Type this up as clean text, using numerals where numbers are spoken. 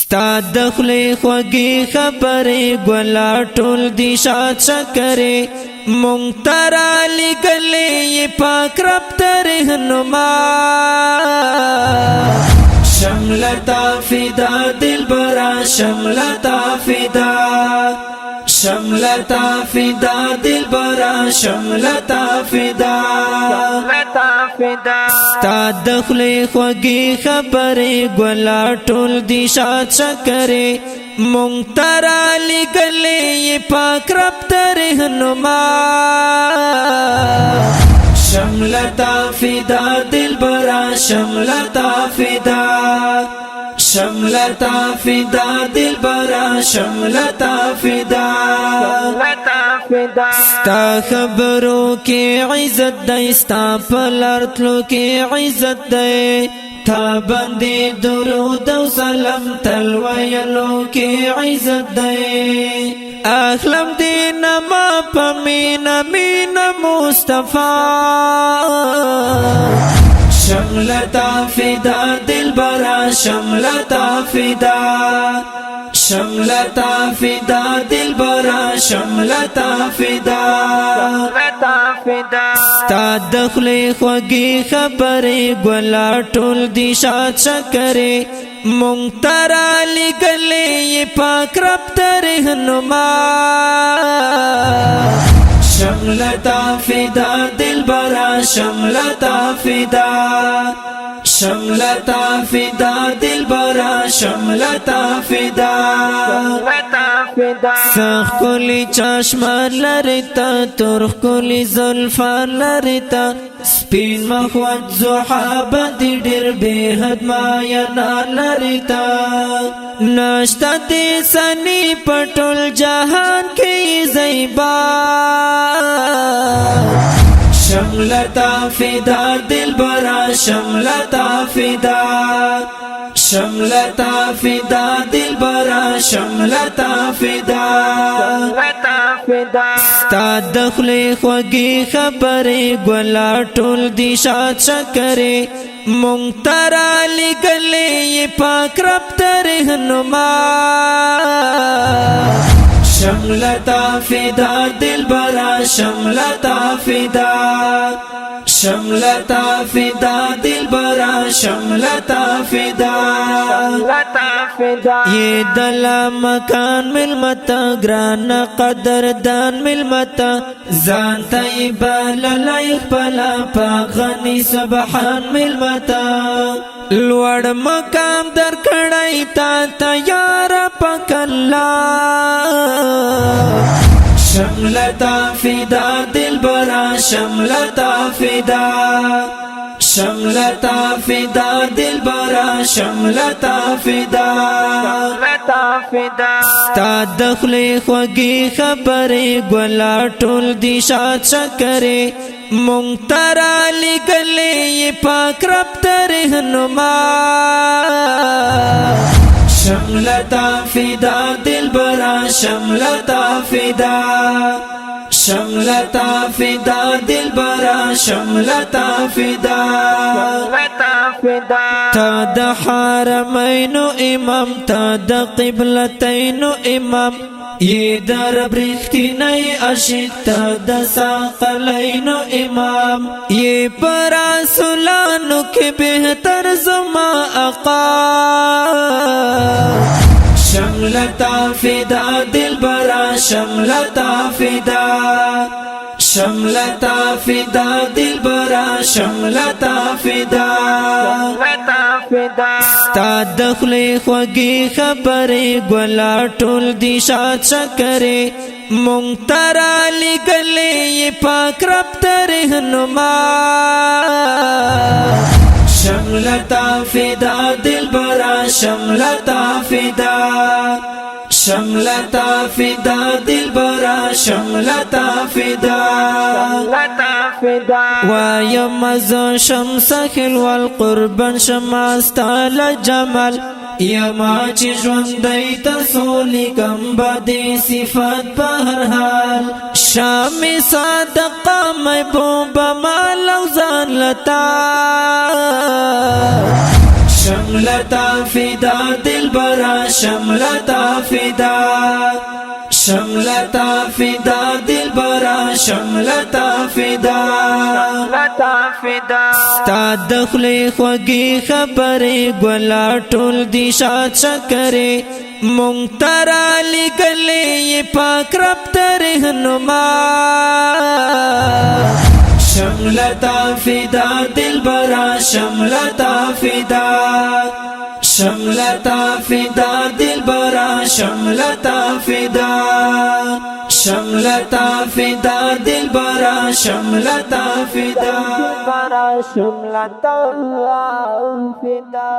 ستا دخلی خوگی خبری گولا ټول دی شاد شکری مونگترا لگلی پاک رب ترہنما شملتا فدا دل برا شملتا فدا شملتا فدا دل برا شملتا فدا ستا دخلی خوگی خبری گولا ټول دی شاد شکری مونگترا لگلی پاک رب ترہنما شملتا فدا دل برا شملتا فدا شملتا فدا دل برا شملتا فدا ستا خبرو کی عزت دی ستا پلارتلو کی عزت دی تا بندی درود و سلام تلویلو کی عزت دی اخلم دین ما پمین امین مصطفیٰ شملتا فدا دل برا شملتا فدا شملتا فدا دل برا شملتا فدا ستا دخلی خوگی خبری گولا ټول دی شاد شکری مونگترا لگلی پاک رب ترہنما شملتا فدا دل برا شملتا فدا شملتا فدا دل برا شملتا فدا سخ کلی چشمان لرتا ترخ کلی زلفان لرتا سپین مخوت زحابا دی ډیر بے حد ماینا لرتا ناشتا دی سنی پټول جهان کی زیبا شملتا فدا دل برا شملتا فدا شملتا فدا دل برا شملتا فدا ستا دخلی خوگی خبری گولا ټول دی شاد شکری مونگترا لگلی پاک رب ترہنما شملتا فدا دل برا شملتا فدا شملتا فدا دل برا شملتا فدا یہ دلا مکان ملمتا گران قدر دان ملمتا زانتا ایبال لائق پلا پاک غنی سبحان ملمتا لوڑ مقام در کڑائی تا تیار پاک اللہ شملتا فدا دل برا شملتا فدا شملتا فدا دل برا شملتا فدا ستا دخلی خوگی خبری گولا ټول دی شاد شکری مونگترا لگلی پاک رب ترہنما شملتا فدا دل برا شملتا فدا شملتا فدا دل برا شملتا فدا تا د حرمینو امام تا د قبلتینو امام یہ در برختینی عشق تا د ساقلینو امام یہ پراسولانو کے بہتر زما آقا شملتا فدا دل برا شملتا فدا شملتا فدا دل برا شملتا فدا ستا دخلی خوگی خبری گولا ټول دی شاد شکری مونگترا لگلی پاک رب ترہنما شملتا فدا دل برا شملتا فدا شملتا فدا دل برا شملتا فدا وایم از شمس خل والقربان شماستا لجمال یما چی ژوندی تسولی کم بدی صفات بهر حال شام صادقه محبوب مال او ځان لتا شملتا فدا دلبرا شملتا فدا شملتا فدا دلبرا شملتا فدا ستا دخلی خوگی خبری گولا ټول دی شاد شکری مونترا لگلی پاک رب ترہنما شملتا فدا دلبرا شملتا فدا شملتا فدا دلبرا شملتا فدا شملتا فدا دلبرا شملتا فدا شملتا فدا